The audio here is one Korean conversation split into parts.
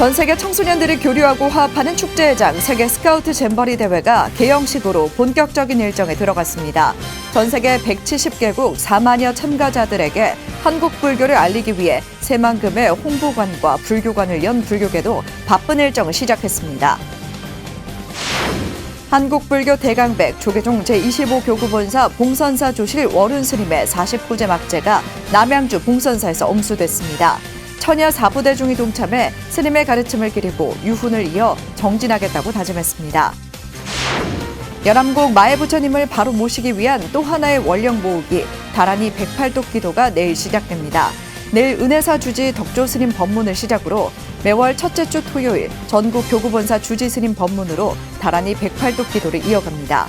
전 세계 청소년들이 교류하고 화합하는 축제회장 세계 스카우트 잼버리 대회가 개영식으로 본격적인 일정에 들어갔습니다. 전 세계 170개국 4만여 참가자들에게 한국 불교를 알리기 위해 새만금의 홍보관과 불교관을 연 불교계도 바쁜 일정을 시작했습니다. 한국불교 대강백 조계종 제25교구본사 봉선사 조실 월운 스님의 49제 막제가 남양주 봉선사에서 엄수됐습니다. 처녀 4부대중이 동참해 스님의 가르침을 기리고 유훈을 이어 정진하겠다고 다짐했습니다. 열암곡 마애부처님을 바로 모시기 위한 또 하나의 원령 모으기 다란이 108독 기도가 내일 시작됩니다. 내일 은혜사 주지 덕조 스님 법문을 시작으로 매월 첫째 주 토요일 전국 교구본사 주지 스님 법문으로 다란이 108독 기도를 이어갑니다.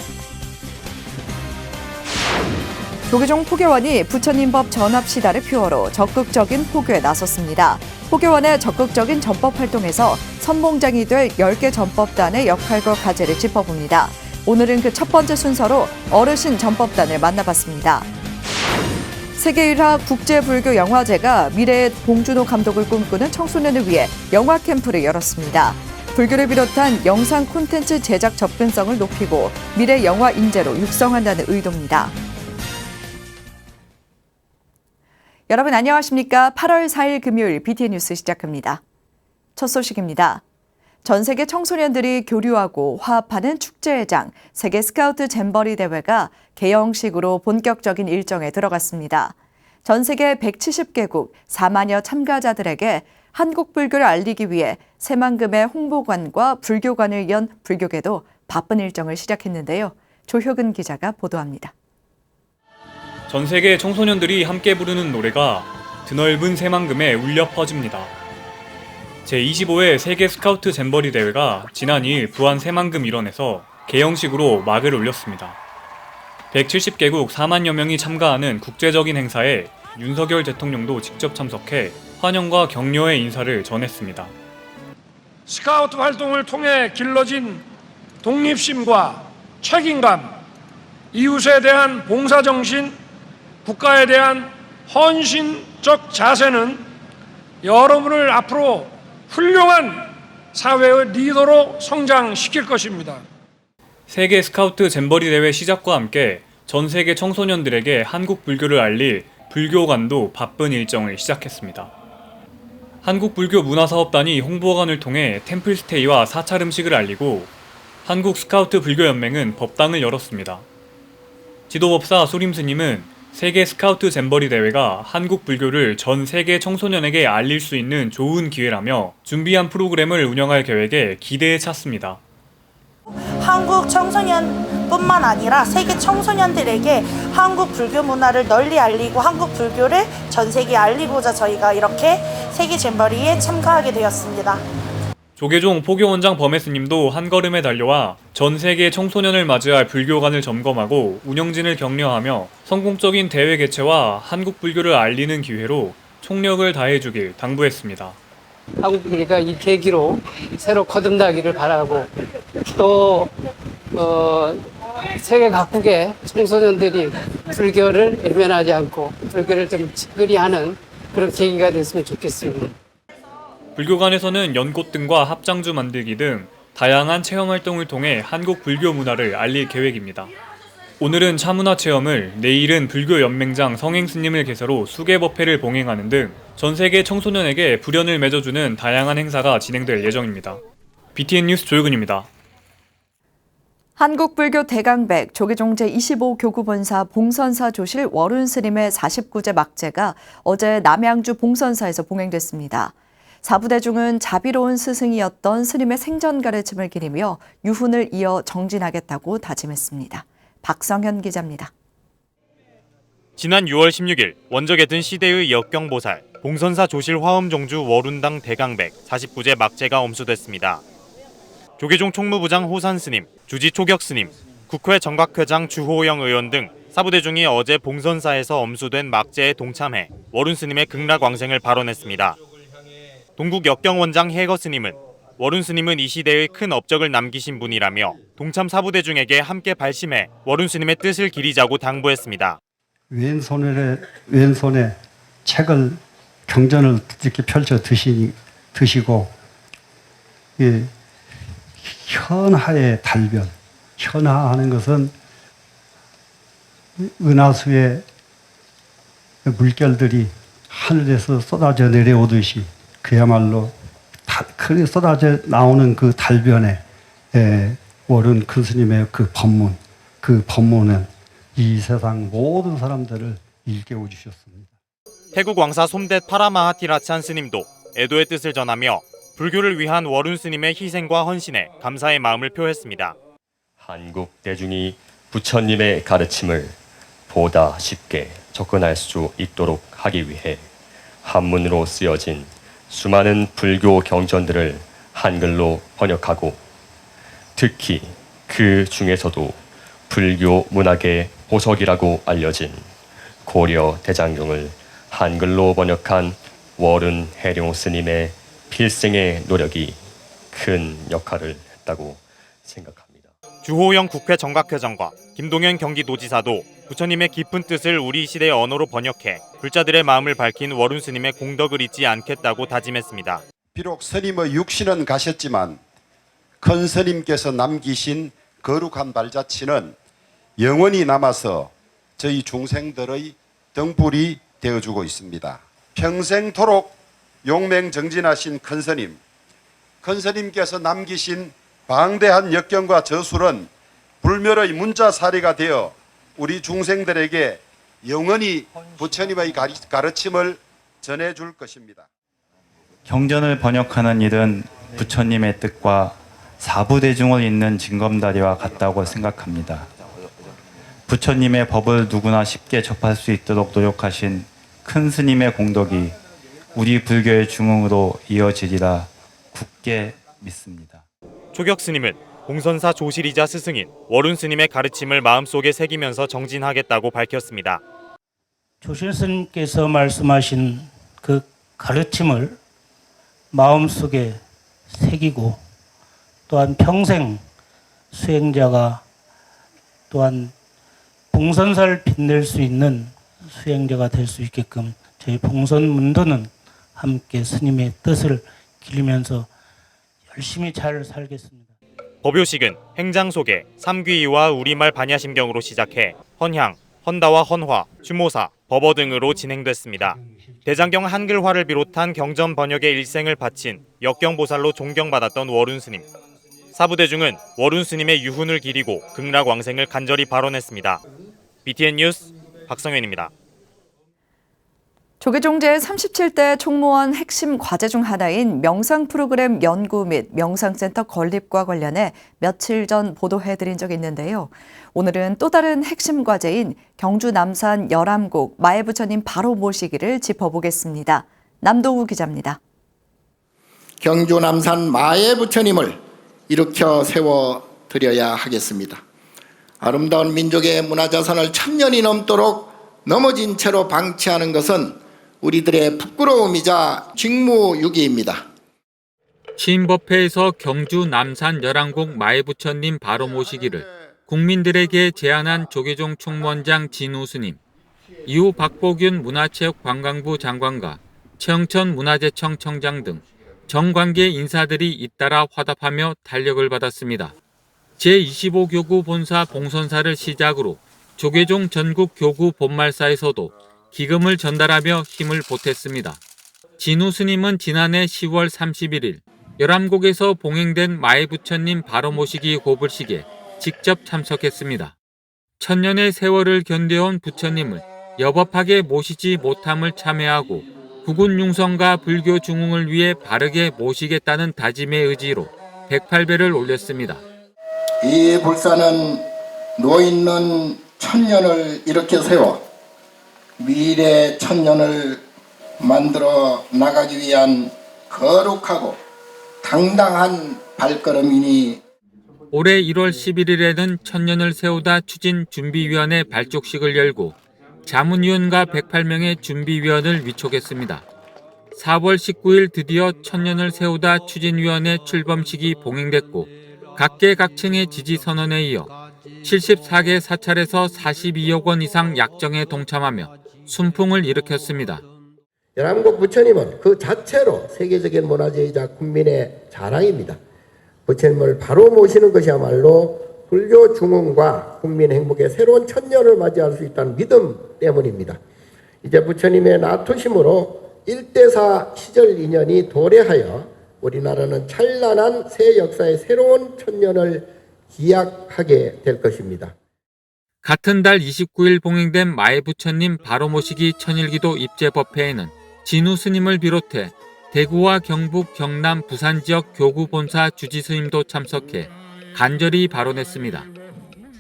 조계종 포교원이 부처님법 전합시다를 표어로 적극적인 포교에 나섰습니다. 포교원의 적극적인 전법 활동에서 선봉장이 될 10개 전법단의 역할과 과제를 짚어봅니다. 오늘은 그 첫 번째 순서로 어르신 전법단을 만나봤습니다. 세계 1화 국제불교 영화제가 미래의 봉준호 감독을 꿈꾸는 청소년을 위해 영화 캠프를 열었습니다. 불교를 비롯한 영상 콘텐츠 제작 접근성을 높이고 미래 영화 인재로 육성한다는 의도입니다. 여러분 안녕하십니까? 8월 4일 금요일 BTN 뉴스 시작합니다. 첫 소식입니다. 전 세계 청소년들이 교류하고 화합하는 축제회장 세계 스카우트 잼버리 대회가 개영식으로 본격적인 일정에 들어갔습니다. 전 세계 170개국 4만여 참가자들에게 한국 불교를 알리기 위해 새만금의 홍보관과 불교관을 연 불교계도 바쁜 일정을 시작했는데요. 조효근 기자가 보도합니다. 전 세계 청소년들이 함께 부르는 노래가 드넓은 새만금에 울려 퍼집니다. 제25회 세계 스카우트 잼버리 대회가 지난 2일 부안 새만금 일원에서 개영식으로 막을 올렸습니다. 170개국 4만여 명이 참가하는 국제적인 행사에 윤석열 대통령도 직접 참석해 환영과 격려의 인사를 전했습니다. 스카우트 활동을 통해 길러진 독립심과 책임감, 이웃에 대한 봉사정신, 국가에 대한 헌신적 자세는 여러분을 앞으로 훌륭한 사회의 리더로 성장시킬 것입니다. 세계 스카우트 잼버리 대회 시작과 함께 전 세계 청소년들에게 한국 불교를 알릴 불교관도 바쁜 일정을 시작했습니다. 한국불교문화사업단이 홍보관을 통해 템플스테이와 사찰 음식을 알리고 한국 스카우트 불교연맹은 법당을 열었습니다. 지도법사 소림스님은 세계 스카우트 잼버리 대회가 한국 불교를 전 세계 청소년에게 알릴 수 있는 좋은 기회라며 준비한 프로그램을 운영할 계획에 기대에 찼습니다. 한국 청소년뿐만 아니라 세계 청소년들에게 한국 불교 문화를 널리 알리고 한국 불교를 전 세계에 알리고자 저희가 이렇게 세계 잼버리에 참가하게 되었습니다. 조계종 포교원장 범혜스님도 한걸음에 달려와 전 세계 청소년을 맞이할 불교관을 점검하고 운영진을 격려하며 성공적인 대회 개최와 한국 불교를 알리는 기회로 총력을 다해주길 당부했습니다. 한국 불교가 이 계기로 새로 거듭나기를 바라고 또 세계 각국의 청소년들이 불교를 외면하지 않고 불교를 좀 지그리 하는 그런 계기가 됐으면 좋겠습니다. 불교관에서는 연꽃 등과 합장주 만들기 등 다양한 체험활동을 통해 한국 불교 문화를 알릴 계획입니다. 오늘은 차문화 체험을, 내일은 불교연맹장 성행스님을 개사로 수계법회를 봉행하는 등 전 세계 청소년에게 불연을 맺어주는 다양한 행사가 진행될 예정입니다. BTN 뉴스 조효근입니다. 한국불교 대강백 조계종 제25교구본사 봉선사 조실 월운 스님의 49제 막제가 어제 남양주 봉선사에서 봉행됐습니다. 4부대중은 자비로운 스승이었던 스님의 생전 가르침을 기리며 유훈을 이어 정진하겠다고 다짐했습니다. 박성현 기자입니다. 지난 6월 16일 원적에 든 시대의 역경보살 봉선사 조실 화엄종주 월운당 대강백 49제 막제가 엄수됐습니다. 조계종 총무부장 호산 스님, 주지 초격 스님, 국회 정각회장 주호영 의원 등 4부대중이 어제 봉선사에서 엄수된 막제에 동참해 월운 스님의 극락왕생을 발언했습니다. 동국 역경원장 해거 스님은 월운 스님은 이 시대의 큰 업적을 남기신 분이라며 동참 4부대중에게 함께 발심해 월운 스님의 뜻을 기리자고 당부했습니다. 왼손에 책을 경전을 이렇게 펼쳐 드시고 예, 현하의 달변, 현하하는 것은 은하수의 물결들이 하늘에서 쏟아져 내려오듯이 그야말로 크게 쏟아져 나오는 그 달변에 오른 큰 스님의 그 법문은 이 세상 모든 사람들을 일깨워 주셨습니다. 태국 왕사 솜댓 파라마하티라찬 스님도 애도의 뜻을 전하며 불교를 위한 워룬 스님의 희생과 헌신에 감사의 마음을 표했습니다. 한국 대중이 부처님의 가르침을 보다 쉽게 접근할 수 있도록 하기 위해 한문으로 쓰여진 수많은 불교 경전들을 한글로 번역하고 특히 그 중에서도 불교 문학의 보석이라고 알려진 고려 대장경을 한글로 번역한 워룬 해룡 스님의 필생의 노력이 큰 역할을 했다고 생각합니다. 주호영 국회 정각회장과 김동연 경기도지사도 부처님의 깊은 뜻을 우리 시대의 언어로 번역해 불자들의 마음을 밝힌 워룬 스님의 공덕을 잊지 않겠다고 다짐했습니다. 비록 스님의 육신은 가셨지만 큰 스님께서 남기신 거룩한 발자취는 영원히 남아서 저희 중생들의 등불이 되어주고 있습니다. 평생토록 용맹정진하신 큰 스님께서 남기신 방대한 역경과 저술은 불멸의 문자사리가 되어 우리 중생들에게 영원히 부처님의 가르침을 전해줄 것입니다. 경전을 번역하는 일은 부처님의 뜻과 사부대중을 잇는 징검다리와 같다고 생각합니다. 부처님의 법을 누구나 쉽게 접할 수 있도록 노력하신 큰 스님의 공덕이 우리 불교의 중흥으로 이어지리라 굳게 믿습니다. 초격 스님은 봉선사 조실이자 스승인 워룬 스님의 가르침을 마음속에 새기면서 정진하겠다고 밝혔습니다. 조실 스님께서 말씀하신 그 가르침을 마음속에 새기고 또한 평생 수행자가 또한 봉선사를 빛낼 수 있는 수행자가 될 수 있게끔 저희 봉선문도는 함께 스님의 뜻을 기리면서 열심히 잘 살겠습니다. 법요식은 행장 속에 삼귀이와 우리말 반야심경으로 시작해 헌향, 헌다와 헌화, 추모사, 법어 등으로 진행됐습니다. 대장경 한글화를 비롯한 경전 번역의 일생을 바친 역경보살로 존경받았던 워룬 스님. 사부대중은 워룬 스님의 유훈을 기리고 극락왕생을 간절히 발언했습니다. BTN 뉴스 박성현입니다. 조계종 제37대 총무원 핵심 과제 중 하나인 명상 프로그램 연구 및 명상센터 건립과 관련해 며칠 전 보도해드린 적이 있는데요. 오늘은 또 다른 핵심 과제인 경주 남산 열암곡 마애부처님 바로 모시기를 짚어보겠습니다. 남도우 기자입니다. 경주 남산 마애부처님을 일으켜 세워드려야 하겠습니다. 아름다운 민족의 문화자산을 1000년이 넘도록 넘어진 채로 방치하는 것은 우리들의 부끄러움이자 직무유기입니다. 시인법회에서 경주 남산 열암곡 마애부처님 바로 모시기를 국민들에게 제안한 조계종 총무원장 진우 스님, 이후 박보균 문화체육관광부 장관과 최영천 문화재청 청장 등 정관계 인사들이 잇따라 화답하며 탄력을 받았습니다. 제25교구 본사 봉선사를 시작으로 조계종 전국 교구 본말사에서도 기금을 전달하며 힘을 보탰습니다. 진우 스님은 지난해 10월 31일 열암곡에서 봉행된 마애부처님 바로 모시기 고불식에 직접 참석했습니다. 천년의 세월을 견뎌온 부처님을 여법하게 모시지 못함을 참회하고 국운 융성과 불교 중흥을 위해 바르게 모시겠다는 다짐의 의지로 108배를 올렸습니다. 이 불사는 노있는 천년을 일으켜 세워 미래 천년을 만들어 나가기 위한 거룩하고 당당한 발걸음이니 올해 1월 11일에는 천년을 세우다 추진준비위원회 발족식을 열고 자문위원과 108명의 준비위원을 위촉했습니다. 4월 19일 드디어 천년을 세우다 추진위원회 출범식이 봉행됐고 각계각층의 지지선언에 이어 74개 사찰에서 42억 원 이상 약정에 동참하며 순풍을 일으켰습니다. 연안국 부처님은 그 자체로 세계적인 문화재이자 국민의 자랑입니다. 부처님을 바로 모시는 것이야말로 불교 중흥과 국민 행복의 새로운 천년을 맞이할 수 있다는 믿음 때문입니다. 이제 부처님의 나투심으로 1대4 시절 인연이 도래하여 우리나라는 찬란한 새 역사의 새로운 천년을 기약하게 될 것입니다. 같은 달 29일 봉행된 마의 부처님 바로 모시기 천일기도 입제법회에는 진우 스님을 비롯해 대구와 경북, 경남, 부산 지역 교구 본사 주지 스님도 참석해 간절히 발언했습니다.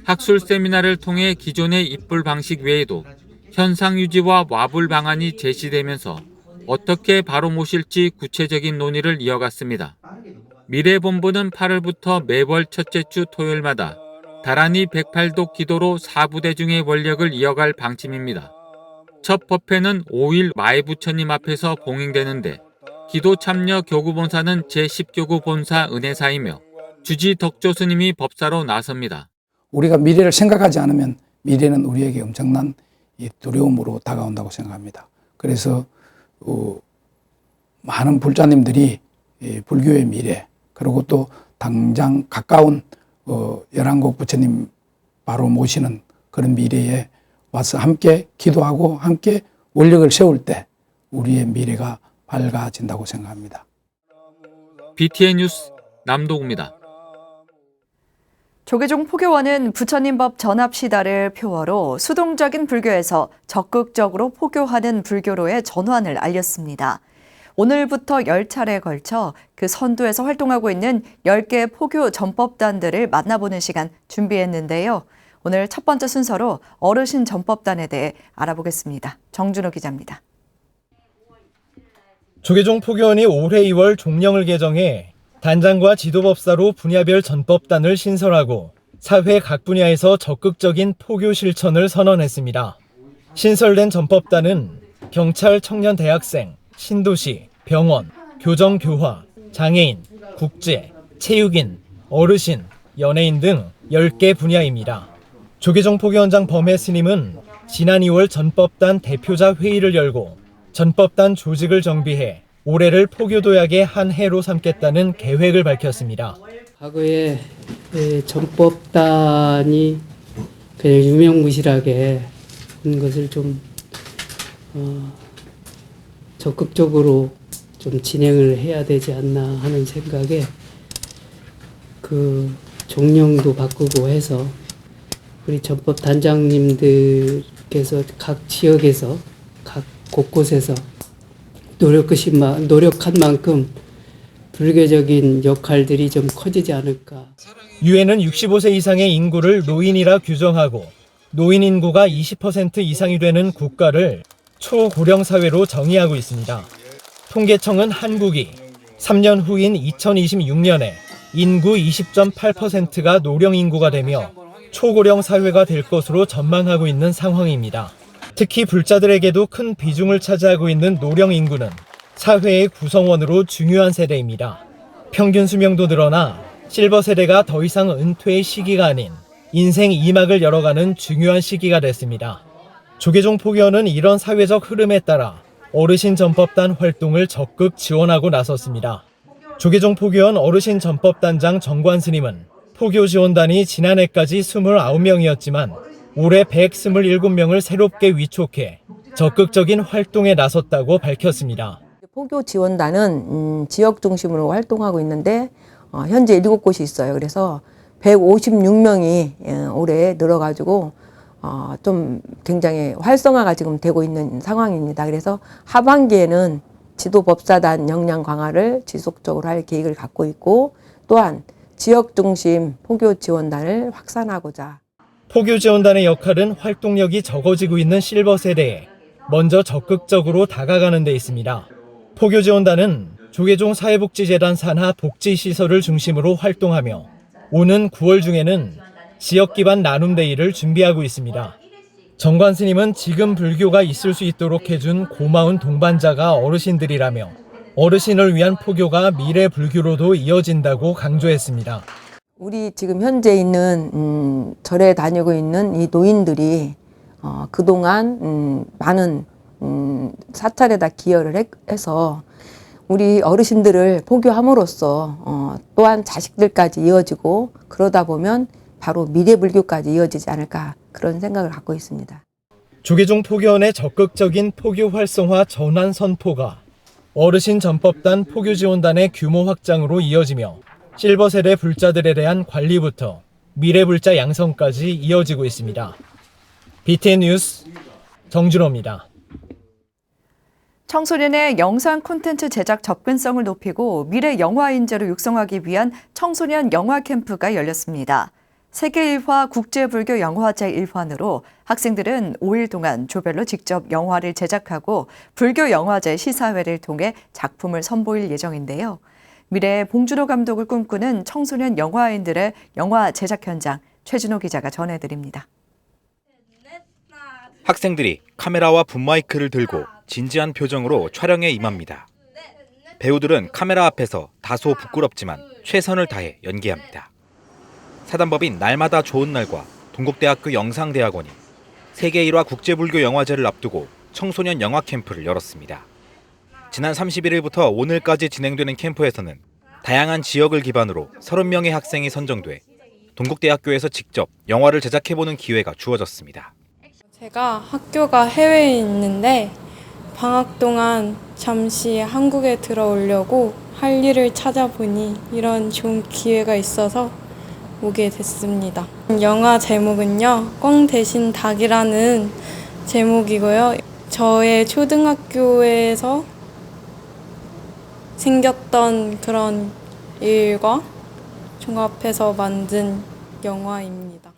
학술 세미나를 통해 기존의 입불 방식 외에도 현상 유지와 와불 방안이 제시되면서 어떻게 바로 모실지 구체적인 논의를 이어갔습니다. 미래본부는 8월부터 매월 첫째 주 토요일마다 다란이 108도 기도로 4부대중의 원력을 이어갈 방침입니다. 첫 법회는 5일 마의 부처님 앞에서 봉행되는데 기도 참여 교구본사는 제10교구 본사 은혜사이며 주지 덕조 스님이 법사로 나섭니다. 우리가 미래를 생각하지 않으면 미래는 우리에게 엄청난 두려움으로 다가온다고 생각합니다. 그래서 많은 불자님들이 불교의 미래 그리고 또 당장 가까운 열한국 부처님 바로 모시는 그런 미래에 와서 함께 기도하고 함께 원력을 세울 때 우리의 미래가 밝아진다고 생각합니다. BTN 뉴스 남도구입니다. 조계종 포교원은 부처님 법 전합시다를 표어로 수동적인 불교에서 적극적으로 포교하는 불교로의 전환을 알렸습니다. 오늘부터 10차례에 걸쳐 그 선두에서 활동하고 있는 10개 포교 전법단들을 만나보는 시간 준비했는데요. 오늘 첫 번째 순서로 어르신 전법단에 대해 알아보겠습니다. 정준호 기자입니다. 조계종 포교원이 올해 2월 종령을 개정해 단장과 지도법사로 분야별 전법단을 신설하고 사회 각 분야에서 적극적인 포교 실천을 선언했습니다. 신설된 전법단은 경찰, 청년 대학생, 신도시, 병원, 교정교화, 장애인, 국제, 체육인, 어르신, 연예인 등 10개 분야입니다. 조계종 포교원장 범해 스님은 지난 2월 전법단 대표자 회의를 열고 전법단 조직을 정비해 올해를 포교도약의 한 해로 삼겠다는 계획을 밝혔습니다. 과거에 전법단이 그냥 유명무실하게 한 것을 좀 적극적으로 좀 진행을 해야 되지 않나 하는 생각에 그 종령도 바꾸고 해서 우리 전법 단장님들께서 각 지역에서 각 곳곳에서 노력한 만큼 불교적인 역할들이 좀 커지지 않을까. 유엔은 65세 이상의 인구를 노인이라 규정하고 노인 인구가 20% 이상이 되는 국가를 초고령 사회로 정의하고 있습니다. 통계청은 한국이 3년 후인 2026년에 인구 20.8%가 노령 인구가 되며 초고령 사회가 될 것으로 전망하고 있는 상황입니다. 특히 불자들에게도 큰 비중을 차지하고 있는 노령 인구는 사회의 구성원으로 중요한 세대입니다. 평균 수명도 늘어나 실버 세대가 더 이상 은퇴의 시기가 아닌 인생 2막을 열어가는 중요한 시기가 됐습니다. 조계종 포교원은 이런 사회적 흐름에 따라 어르신 전법단 활동을 적극 지원하고 나섰습니다. 조계종 포교원 어르신 전법단장 정관 스님은 포교 지원단이 지난해까지 29명이었지만 올해 127명을 새롭게 위촉해 적극적인 활동에 나섰다고 밝혔습니다. 포교 지원단은 지역 중심으로 활동하고 있는데 현재 7곳이 있어요. 그래서 156명이 올해 늘어가지고 좀 굉장히 활성화가 지금 되고 있는 상황입니다. 그래서 하반기에는 지도법사단 역량 강화를 지속적으로 할 계획을 갖고 있고 또한 지역 중심 포교 지원단을 확산하고자. 포교 지원단의 역할은 활동력이 적어지고 있는 실버 세대에 먼저 적극적으로 다가가는 데 있습니다. 포교 지원단은 조계종 사회복지재단 산하 복지시설을 중심으로 활동하며 오는 9월 중에는 지역 기반 나눔데이를 준비하고 있습니다. 정관 스님은 지금 불교가 있을 수 있도록 해준 고마운 동반자가 어르신들이라며 어르신을 위한 포교가 미래 불교로도 이어진다고 강조했습니다. 우리 지금 현재 있는 절에 다니고 있는 이 노인들이 그동안 많은 이런 사찰에다 기여를 해서 우리 어르신들을 포교함으로써 또한 자식들까지 이어지고 그러다 보면 바로 미래불교까지 이어지지 않을까 그런 생각을 갖고 있습니다. 조계종 포교원의 적극적인 포교 활성화 전환 선포가 어르신 전법단 포교지원단의 규모 확장으로 이어지며 실버셀의 불자들에 대한 관리부터 미래불자 양성까지 이어지고 있습니다. BTN 뉴스 정준호입니다. 청소년의 영상 콘텐츠 제작 접근성을 높이고 미래 영화 인재로 육성하기 위한 청소년 영화 캠프가 열렸습니다. 세계 1화 국제불교 영화제 일환으로 학생들은 5일 동안 조별로 직접 영화를 제작하고 불교 영화제 시사회를 통해 작품을 선보일 예정인데요. 미래의 봉준호 감독을 꿈꾸는 청소년 영화인들의 영화 제작 현장, 최준호 기자가 전해드립니다. 학생들이 카메라와 붐마이크를 들고 진지한 표정으로 촬영에 임합니다. 배우들은 카메라 앞에서 다소 부끄럽지만 최선을 다해 연기합니다. 사단법인 날마다 좋은 날과 동국대학교 영상대학원이 세계 1화 국제불교 영화제를 앞두고 청소년 영화 캠프를 열었습니다. 지난 31일부터 오늘까지 진행되는 캠프에서는 다양한 지역을 기반으로 30명의 학생이 선정돼 동국대학교에서 직접 영화를 제작해보는 기회가 주어졌습니다. 제가 학교가 해외에 있는데 방학 동안 잠시 한국에 들어오려고 할 일을 찾아보니 이런 좋은 기회가 있어서 오게 됐습니다. 영화 제목은요, 꽝 대신 닭이라는 제목이고요. 저의 초등학교에서 생겼던 그런 일과 종합해서 만든 영화입니다.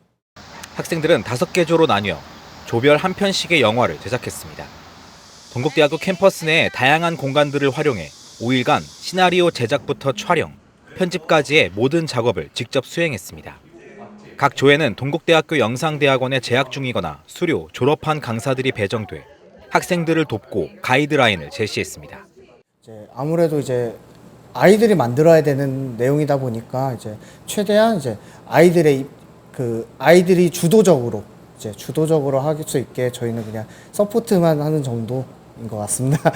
학생들은 5개 조로 나뉘어 조별 한 편씩의 영화를 제작했습니다. 동국대학교 캠퍼스 내 다양한 공간들을 활용해 5일간 시나리오 제작부터 촬영, 편집까지의 모든 작업을 직접 수행했습니다. 각 조에는 동국대학교 영상대학원에 재학 중이거나 수료, 졸업한 강사들이 배정돼 학생들을 돕고 가이드라인을 제시했습니다. 아무래도 이제 아이들이 만들어야 되는 내용이다 보니까 이제 최대한 이제 아이들이 주도적으로 할 수 있게 저희는 그냥 서포트만 하는 정도인 것 같습니다.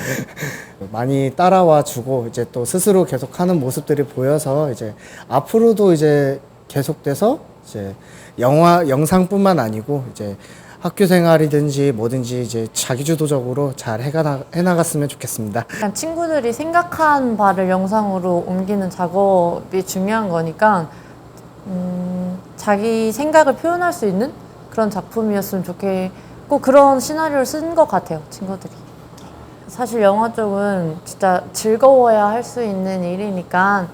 많이 따라와 주고 이제 또 스스로 계속하는 모습들이 보여서 이제 앞으로도 이제 계속돼서 이제 영상뿐만 아니고 이제 학교 생활이든지 뭐든지 이제 자기주도적으로 잘 해나갔으면 좋겠습니다. 친구들이 생각한 바를 영상으로 옮기는 작업이 중요한 거니까 자기 생각을 표현할 수 있는 그런 작품이었으면 좋겠고 그런 시나리오를 쓴 것 같아요, 친구들이. 사실 영화 쪽은 진짜 즐거워야 할 수 있는 일이니까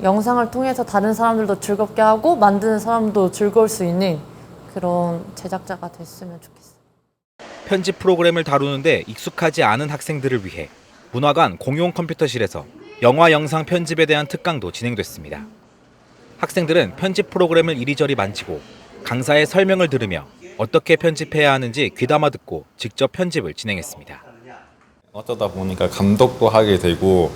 영상을 통해서 다른 사람들도 즐겁게 하고 만드는 사람도 즐거울 수 있는 그런 제작자가 됐으면 좋겠어요. 편집 프로그램을 다루는데 익숙하지 않은 학생들을 위해 문화관 공용 컴퓨터실에서 영화 영상 편집에 대한 특강도 진행됐습니다. 학생들은 편집 프로그램을 이리저리 만지고 강사의 설명을 들으며 어떻게 편집해야 하는지 귀담아 듣고 직접 편집을 진행했습니다. 어쩌다 보니까 감독도 하게 되고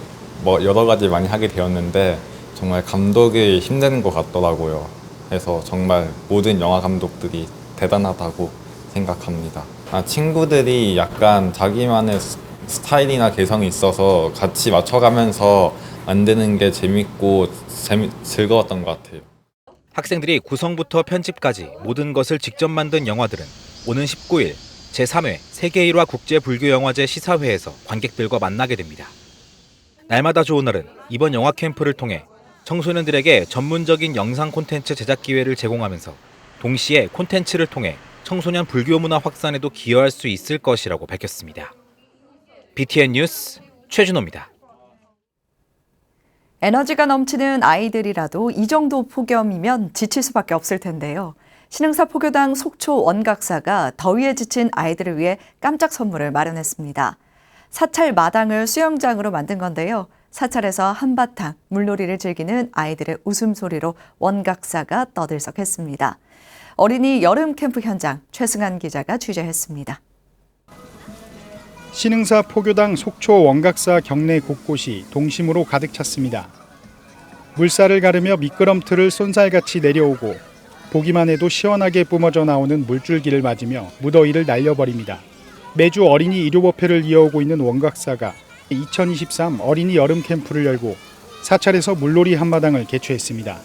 여러 가지 많이 하게 되었는데 정말 감독이 힘든 것 같더라고요. 그래서 정말 모든 영화 감독들이 대단하다고 생각합니다. 친구들이 약간 자기만의 스타일이나 개성이 있어서 같이 맞춰가면서 만드는 게 재밌고 즐거웠던 것 같아요. 학생들이 구성부터 편집까지 모든 것을 직접 만든 영화들은 오는 19일 제3회 세계 1화 국제불교영화제 시사회에서 관객들과 만나게 됩니다. 날마다 좋은 날은 이번 영화 캠프를 통해 청소년들에게 전문적인 영상 콘텐츠 제작 기회를 제공하면서 동시에 콘텐츠를 통해 청소년 불교 문화 확산에도 기여할 수 있을 것이라고 밝혔습니다. BTN 뉴스 최준호입니다. 에너지가 넘치는 아이들이라도 이 정도 폭염이면 지칠 수밖에 없을 텐데요. 신흥사 포교당 속초 원각사가 더위에 지친 아이들을 위해 깜짝 선물을 마련했습니다. 사찰 마당을 수영장으로 만든 건데요. 사찰에서 한바탕 물놀이를 즐기는 아이들의 웃음소리로 원각사가 떠들썩했습니다. 어린이 여름 캠프 현장 최승한 기자가 취재했습니다. 신흥사 포교당 속초 원각사 경내 곳곳이 동심으로 가득 찼습니다. 물살을 가르며 미끄럼틀을 쏜살같이 내려오고 보기만 해도 시원하게 뿜어져 나오는 물줄기를 맞으며 무더위를 날려버립니다. 매주 어린이 일요법회를 이어오고 있는 원각사가 2023 어린이 여름 캠프를 열고 사찰에서 물놀이 한마당을 개최했습니다.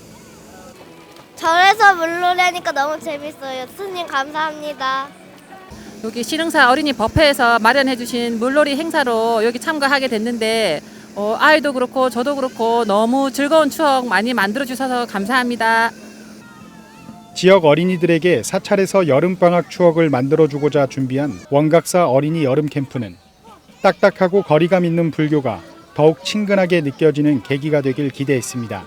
절에서 물놀이 하니까 너무 재밌어요. 스님 감사합니다. 여기 신흥사 어린이 법회에서 마련해 주신 물놀이 행사로 여기 참가하게 됐는데 아이도 그렇고 저도 그렇고 너무 즐거운 추억 많이 만들어 주셔서 감사합니다. 지역 어린이들에게 사찰에서 여름방학 추억을 만들어주고자 준비한 원각사 어린이 여름 캠프는 딱딱하고 거리감 있는 불교가 더욱 친근하게 느껴지는 계기가 되길 기대했습니다.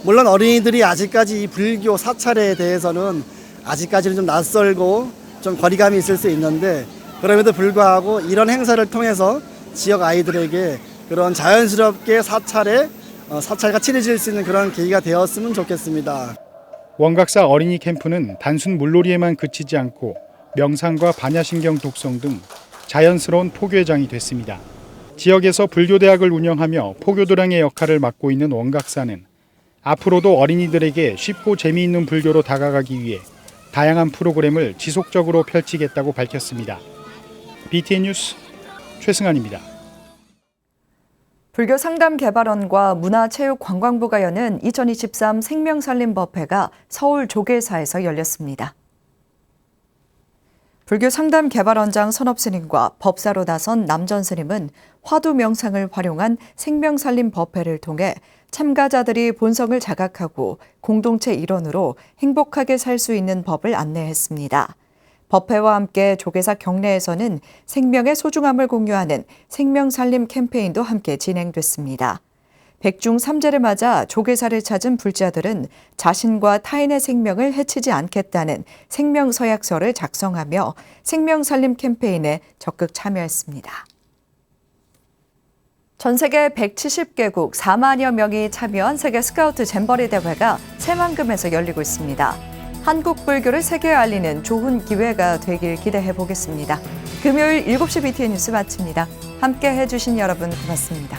물론 어린이들이 아직까지 이 불교 사찰에 대해서는 아직까지는 좀 낯설고 좀 거리감이 있을 수 있는데 그럼에도 불구하고 이런 행사를 통해서 지역 아이들에게 그런 자연스럽게 사찰과 친해질 수 있는 그런 계기가 되었으면 좋겠습니다. 원각사 어린이 캠프는 단순 물놀이에만 그치지 않고 명상과 반야신경 독송 등 자연스러운 포교회장이 됐습니다. 지역에서 불교대학을 운영하며 포교도량의 역할을 맡고 있는 원각사는 앞으로도 어린이들에게 쉽고 재미있는 불교로 다가가기 위해 다양한 프로그램을 지속적으로 펼치겠다고 밝혔습니다. BTN 뉴스 최승환입니다. 불교상담개발원과 문화체육관광부가 여는 2023 생명살림법회가 서울 조계사에서 열렸습니다. 불교상담개발원장 선업스님과 법사로 나선 남전스님은 화두 명상을 활용한 생명살림법회를 통해 참가자들이 본성을 자각하고 공동체 일원으로 행복하게 살 수 있는 법을 안내했습니다. 법회와 함께 조계사 경내에서는 생명의 소중함을 공유하는 생명살림 캠페인도 함께 진행됐습니다. 백중 삼재를 맞아 조계사를 찾은 불자들은 자신과 타인의 생명을 해치지 않겠다는 생명서약서를 작성하며 생명살림 캠페인에 적극 참여했습니다. 전 세계 170개국 4만여 명이 참여한 세계 스카우트 잼버리 대회가 새만금에서 열리고 있습니다. 한국 불교를 세계에 알리는 좋은 기회가 되길 기대해 보겠습니다. 금요일 7시 BTN 뉴스 마칩니다. 함께 해주신 여러분 고맙습니다.